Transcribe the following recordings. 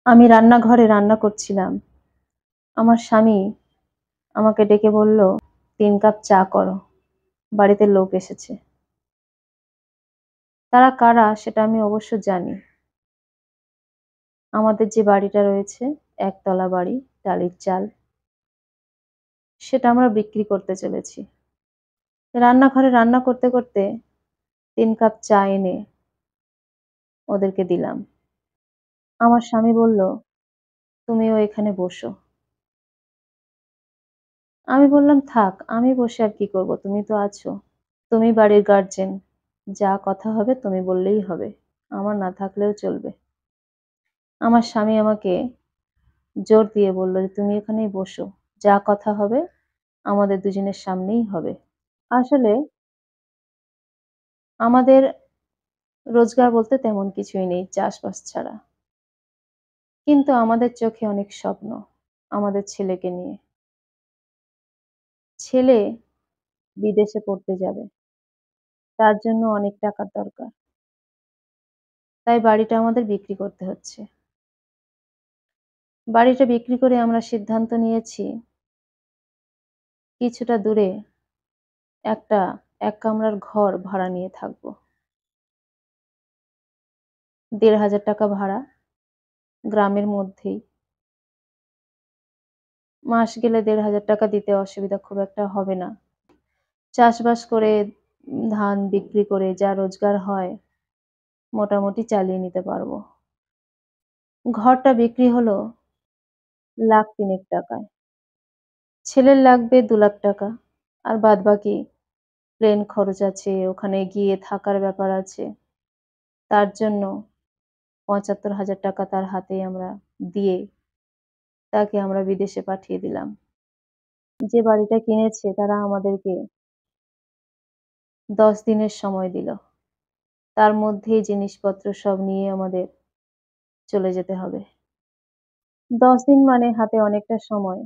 আমি রান্নাঘরে রান্না করছিলাম। আমার স্বামী আমাকে ডেকে বলল, ৩ কাপ চা করো। বাড়িতে লোক এসেছে। তারা কারা সেটা আমি অবশ্য জানি। আমাদের যে বাড়িটা রয়েছে, একতলা বাড়ি, টালির চাল, সেটা আমরা বিক্রি করতে চলেছি। রান্নাঘরে রান্না করতে, করতে ৩ কাপ চা এনে ওদেরকে দিলাম। আমার স্বামী বলল, "তুমিও এখানে বসো।" আমি বললাম, "থাক, আমি বসে আর কি করব? তুমি তো আছো। তুমি বাড়ির গার্জেন। যা কথা হবে তুমি বললেই হবে। আমার না থাকলেও চলবে।" আমার স্বামী আমাকে জোর দিয়ে বলল যে, "তুমি এখানেই বসো। যা কথা হবে আমাদের দুজনের সামনেই হবে।" আসলে আমাদের রোজগার বলতে তেমন কিছুই নেই চাষবাস ছাড়া। কিন্তু আমাদের চোখে অনেক স্বপ্ন আমাদের ছেলেকে নিয়ে। ছেলে বিদেশে পড়তে যাবে। তার জন্য অনেক টাকার দরকার। তাই বাড়িটা আমাদের বিক্রি করতে হচ্ছে। বাড়িটা বিক্রি করে আমরা সিদ্ধান্ত নিয়েছি কিছুটা দূরে একটা ১ কামরার ঘর ভাড়া নিয়ে থাকবো। ৳১৫০০ ভাড়া, গ্রামের মধ্যেই। মাস গেলে ৳১৫০০ দিতে অসুবিধা খুব একটা হবে না। চাষবাস করে ধান বিক্রি করে যা রোজগার হয় মোটামুটি চালিয়ে নিতে পারবো। ঘরটা বিক্রি হলো ৳১,৩০,০০০ ছেলের লাগবে ৳২,০০,০০০ আর বাদবাকি প্লেন খরচ আছে, ওখানে গিয়ে থাকার ব্যাপার আছে। তার জন্য ৳৭৫,০০০ তার হাতে আমরা দিয়ে তাকে আমরা বিদেশে পাঠিয়ে দিলাম। যে বাড়িটা কিনেছে তারা আমাদেরকে ১০ দিনের সময় দিল। তার মধ্যেই জিনিসপত্র সব নিয়ে আমাদের চলে যেতে হবে। ১০ দিন মানে হাতে অনেকটা সময়।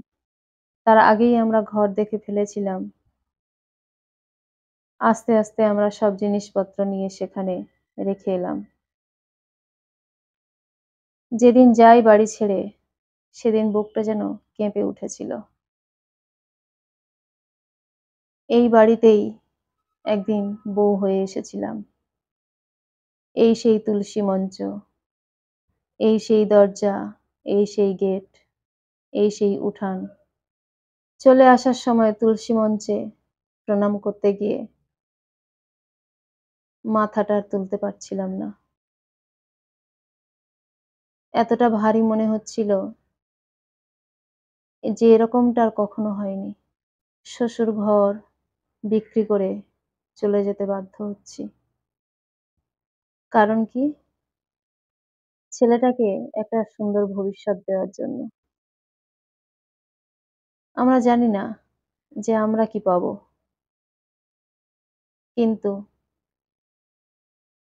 তার আগেই আমরা ঘর দেখে ফেলেছিলাম। আস্তে, আস্তে আমরা সব জিনিসপত্র নিয়ে সেখানে রেখে এলাম। যেদিন যাই বাড়ি ছেড়ে, সেদিন বুকটা যেন কেঁপে উঠেছিল। এই বাড়িতেই একদিন বউ হয়ে এসেছিলাম। এই সেই তুলসী মঞ্চ, এই সেই দরজা, এই সেই গেট, এই সেই উঠান। চলে আসার সময় তুলসী মঞ্চে প্রণাম করতে গিয়ে মাথাটা আর তুলতে পারছিলাম না। এতটা ভারী মনে হচ্ছিল যে এরকমটা আর কখনো হয়নি। শ্বশুর ঘর বিক্রি করে চলে যেতে বাধ্য হচ্ছি। কারণ কি? ছেলেটাকে একটা সুন্দর ভবিষ্যৎ দেওয়ার জন্য। আমরা জানি না যে আমরা কি পাবো। কিন্তু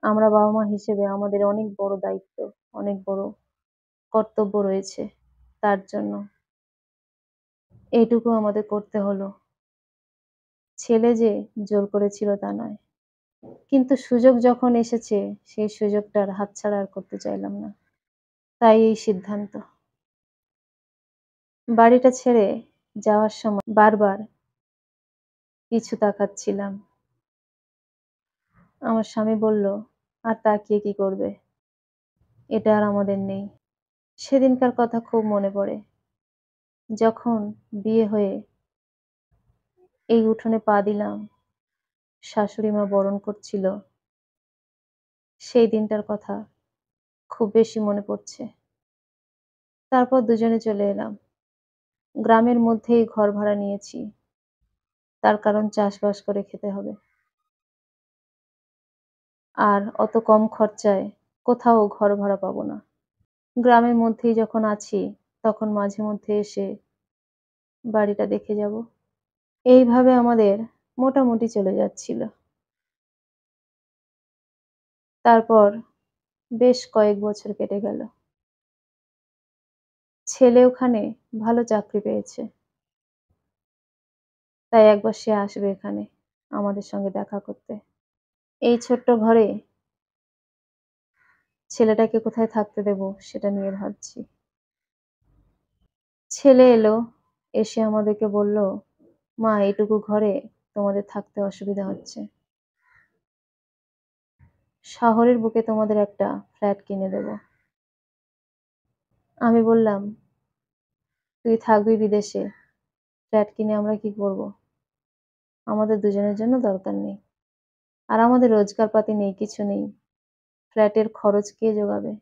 আমরা বাবা-মা হিসেবে আমাদের অনেক বড় দায়িত্ব, অনেক বড় কর্তব্য রয়েছে। তার জন্য এইটুকু আমাদের করতে হলো। ছেলে যে জোর করেছিল তা নয়। কিন্তু সুযোগ যখন এসেছে সেই সুযোগটা আর হাতছাড়া আর করতে চাইলাম না। তাই এই সিদ্ধান্ত। বাড়িটা ছেড়ে যাওয়ার সময় বারবার পিছু তাকাচ্ছিলাম। আমার স্বামী বলল, "আর তাকিয়ে কি করবে? এটা আর আমাদের নেই।" সেদিনকার কথা খুব মনে পড়ে। যখন বিয়ে হয়ে এই উঠোনে পা দিলাম, শাশুড়ি মা বরণ করছিল, সেই দিনটার কথা খুব বেশি মনে পড়ছে। তারপর দুজনে চলে এলাম। গ্রামের মধ্যেই ঘর ভাড়া নিয়েছি। তার কারণ চাষবাস করে খেতে হবে। আর অত কম খরচায় কোথাও ঘর ভাড়া পাবো না। গ্রামের মধ্যেই যখন আছি, তখন মাঝে মধ্যে এসে বাড়িটা দেখে যাব। এইভাবে আমাদের মোটামুটি চলে যাচ্ছিল। তারপর বেশ কয়েক বছর কেটে গেল। ছেলে ওখানে ভালো চাকরি পেয়েছে। তাই একবার সে আসবে এখানে আমাদের সঙ্গে দেখা করতে। এই ছোট্ট ঘরে ছেলেটাকে কোথায় থাকতে দেব সেটা নিয়ে ভাবছি। ছেলে এলো, এসে আমাদেরকে বলল, "মা এইটুকু ঘরে তোমাদের থাকতে অসুবিধা হচ্ছে। শহরের বুকে তোমাদের একটা ফ্ল্যাট কিনে দেব।" আমি বললাম, "তুই থাকবি বিদেশে, ফ্ল্যাট কিনে আমরা কি করব? আমাদের দুজনের জন্য দরকার নেই। আর আমাদের রোজগারপাতি নেই, কিছু নেই। ফ্ল্যাটের খরচ কে জোগাবে?"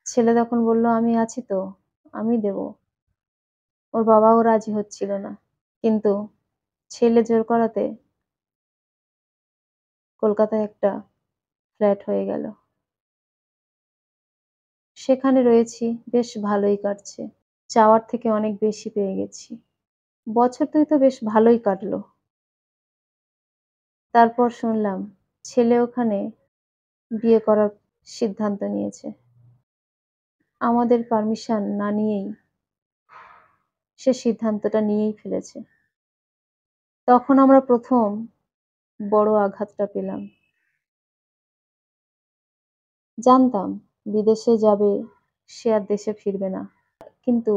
ছেলে তখন বলল, "আমি আছি তো, আমি দেব।" ওর বাবাও রাজি হচ্ছিল না। কিন্তু ছেলে জোর করাতে কলকাতায় একটা ফ্ল্যাট হয়ে গেল। সেখানে রয়েছি, বেশ ভালোই কাটছে। চাওয়ার থেকে অনেক বেশি পেয়ে গেছি। বছর ২ তো বেশ ভালোই কাটলো। তারপর শুনলাম ছেলে ওখানে বিয়ে করার সিদ্ধান্ত নিয়েছে। আমাদের পারমিশন না নিয়েই সে সিদ্ধান্তটা নিয়েই ফেলেছে। তখন আমরা ১ম বড় আঘাতটা পেলাম। জানতাম বিদেশে যাবে, সে আর দেশে ফিরবে না। কিন্তু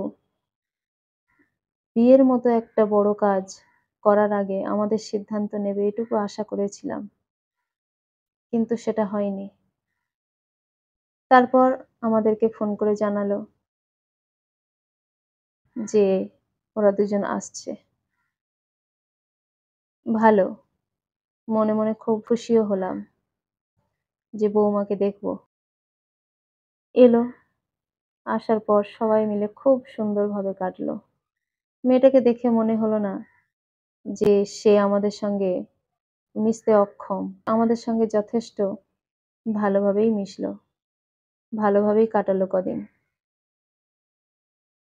বিয়ের মতো একটা বড় কাজ করার আগে আমাদের সিদ্ধান্ত নেবে এটুকু আশা করেছিলাম। কিন্তু সেটা হয়নি। তারপর আমাদেরকে ফোন করে জানালো যে ওরা দুজন আসছে। ভালো। মনে, মনে খুব খুশিও হলাম যে বৌমাকে দেখব। এলো, আসার পর সবাই মিলে খুব সুন্দরভাবে কাটলো। মেয়েটাকে দেখে মনে হলো না যে সে আমাদের সঙ্গে মিশতে অক্ষম। আমাদের সঙ্গে যথেষ্ট ভালোভাবেই মিশলো। ভালোভাবেই কাটালো কদিন।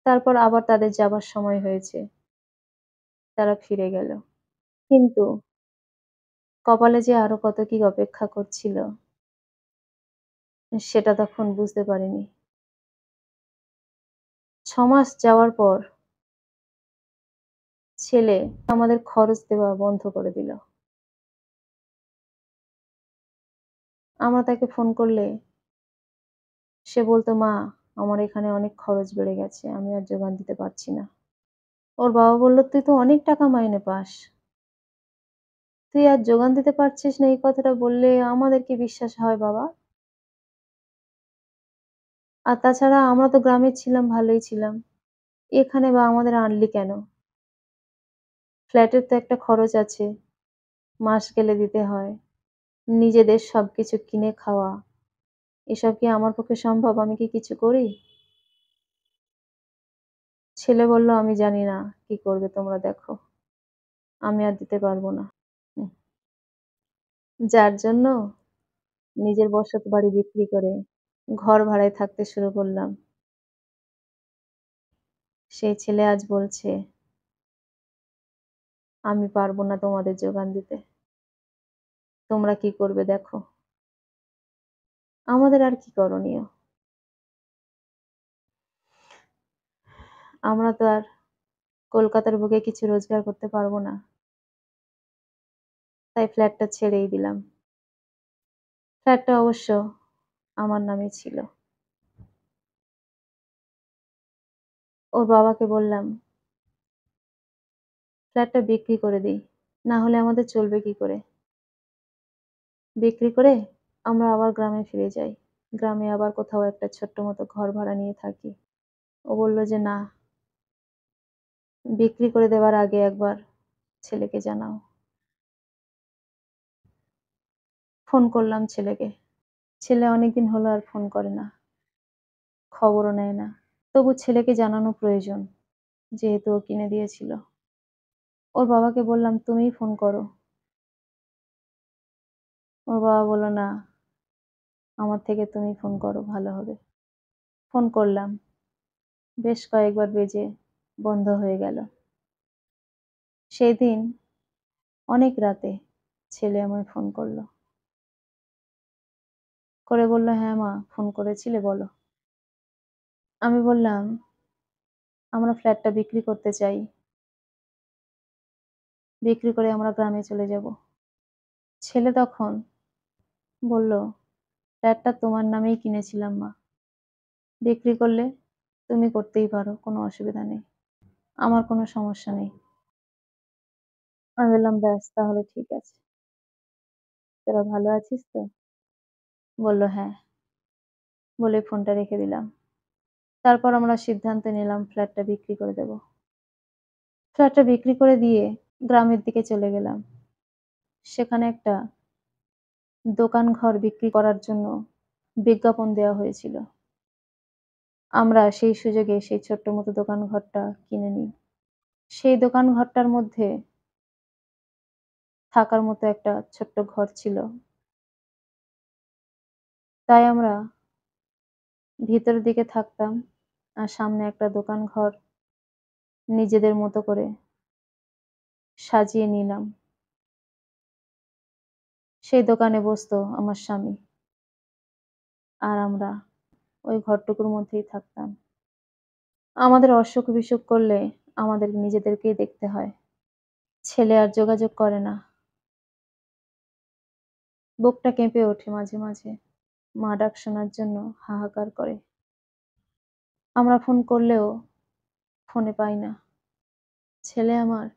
তারপর আবার তাদের যাবার সময় হয়েছে। তারা ফিরে গেল। কিন্তু কপালে যে আরো কত কি অপেক্ষা করছিল সেটা তখন বুঝতে পারিনি। ৬ মাস যাওয়ার পর ছেলে আমাদের খরচ দেওয়া বন্ধ করে দিল। আমরা তাকে ফোন করলে সে বলত, "মা, আমার এখানে অনেক খরচ বেড়ে গেছে। আমি আর জোগান দিতে পারছি না।" ওর বাবা বলল, "তুই তো অনেক টাকা মাইনে পাস। তুই আর জোগান দিতে পারছিস না, এই কথাটা বললে আমাদের কি বিশ্বাস হয় বাবা? আর তাছাড়া আমরা তো গ্রামে ছিলাম, ভালোই ছিলাম। এখানে বা আমাদের আনলি কেন? ফ্ল্যাটের তো একটা খরচ আছে, মাস গেলে দিতে হয়। নিজেদের সবকিছু কিনে খাওয়া, এসব কি আমার পক্ষে সম্ভব? আমি কি কিছু করি?" ছেলে বলল, "আমি জানি না, কি করবে তোমরা দেখো। আমি আর দিতে পারব না।" হুম। যার জন্য নিজের বসতবাড়ি বিক্রি করে ঘর ভাড়ায় থাকতে শুরু করলাম। সেই ছেলে আজ বলছে, "আমি পারব না তোমাদের জোগান দিতে। তোমরা কি করবে দেখো।" আমাদের আর কি করণীয়? আমরা তো আর কলকাতার বুকে কিছু রোজগার করতে পারব না। তাই ফ্ল্যাটটা ছেড়েই দিলাম। ফ্ল্যাটটা অবশ্য আমার নামে ছিল। ওর বাবাকে বললাম, "ফ্ল্যাটটা বিক্রি করে দেই। না হলে আমাদের চলবে কি করে? বিক্রি করে আমরা আবার গ্রামে ফিরে যাই। গ্রামে আবার কোথাও একটা ছোট্ট মতো ঘর ভাড়া নিয়ে থাকি।" ও বলল যে, "না, বিক্রি করে দেওয়ার আগে একবার ছেলেকে জানাও।" ফোন করলাম ছেলেকে। ছেলে অনেকদিন হলো আর ফোন করে না। খবরও নেয় না। তবু ছেলেকে জানানো প্রয়োজন। যেহেতু ও কিনে দিয়েছিল। ওর বাবাকে বললাম, "তুমিই ফোন করো।" ওর বাবা বলল, "না, আমার থেকে তুমি ফোন করো, ভালো হবে।" ফোন করলাম। বেশ কয়েকবার বেজে বন্ধ হয়ে গেল। সেদিন অনেক রাতে ছেলে আমায় ফোন করল। করে বলল, "হ্যাঁ মা, ফোন করেছিলে বলো।" আমি বললাম, "আমরা ফ্ল্যাটটা বিক্রি করতে চাই। বিক্রি করে আমরা গ্রামে চলে যাব।" ছেলে তখন বলল, "ফ্ল্যাটটা তোমার নামেই কিনেছিলাম মা। বিক্রি করলে তুমি করতেই পারো, কোনো অসুবিধা নেই। আমার কোনো সমস্যা নেই। আমি বললাম, "ব্যাস তাহলে ঠিক আছে। তোরা ভালো আছিস তো?" বলল, "হ্যাঁ।" বলে ফোনটা রেখে দিলাম। তারপর আমরা সিদ্ধান্ত নিলাম ফ্ল্যাটটা বিক্রি করে দেব। ফ্ল্যাটটা বিক্রি করে দিয়ে গ্রামের দিকে চলে গেলাম। সেখানে একটা দোকান ঘর বিক্রি করার জন্য বিজ্ঞাপন দেওয়া হয়েছিল। আমরা সেই সুযোগে সেই ছোট্ট মতো দোকান ঘরটা কিনে নিই। সেই দোকান ঘরটার মধ্যে থাকার মতো একটা ছোট্ট ঘর ছিল। তাই আমরা ভিতরের দিকে থাকতাম। আর সামনে একটা দোকান ঘর নিজেদের মতো করে সাজিয়ে নিলাম। সেই দোকানে বসতো আমার স্বামী। আর আমরা ওই ঘরটুকুর মধ্যেই থাকতাম। আমাদের অসুখ-বিসুখ করলে আমাদের নিজেদেরকেই দেখতে হয়। ছেলে আর যোগাযোগ করে না। বুকটা কেঁপে ওঠে মাঝে, মাঝে। মা ডাক শোনার জন্য হাহাকার করে। আমরা ফোন করলেও ফোনে পাই না। ছেলে আমার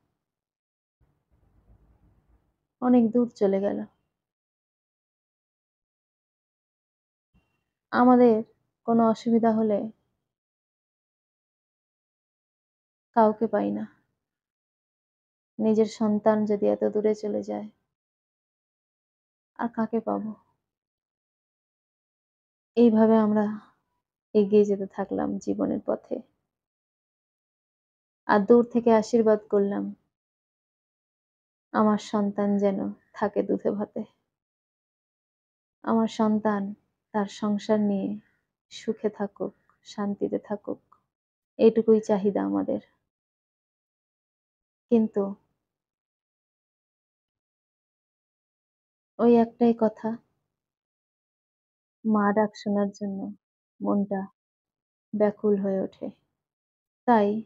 অনেক দূর চলে গেল। আমাদের কোনো অসুবিধা হলে কাউকে পাই না। নিজের সন্তান যদি এত দূরে চলে যায়, আর কাকে পাবো? এইভাবে আমরা এগিয়ে যেতে থাকলাম জীবনের পথে। আর দূর থেকে আশীর্বাদ করলাম, আমার সন্তান যেন থাকে দুধে ভাতে। আমার সন্তান তার সংসার নিয়ে সুখে থাকুক, শান্তিতে থাকুক। এইটুকুই চাহিদা আমাদের। কিন্তু ওই একটাই কথা, মা ডাক শোনার জন্য মনটা ব্যাকুল হয়ে ওঠে। তাই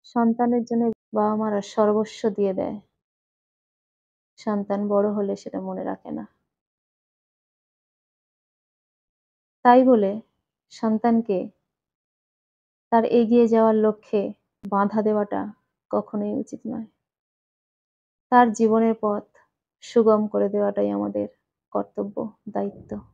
সন্তানের জন্য বাবা-মারা সর্বস্ব দিয়ে দেয়। সন্তান বড় হলে সেটা মনে রাখে না। তাই বলে সন্তানকে তার এগিয়ে যাওয়ার লক্ষ্যে বাধা দেওয়াটা কখনোই উচিত নয়। তার জীবনের পথ সুগম করে দেওয়াটাই আমাদের কর্তব্য, দায়িত্ব।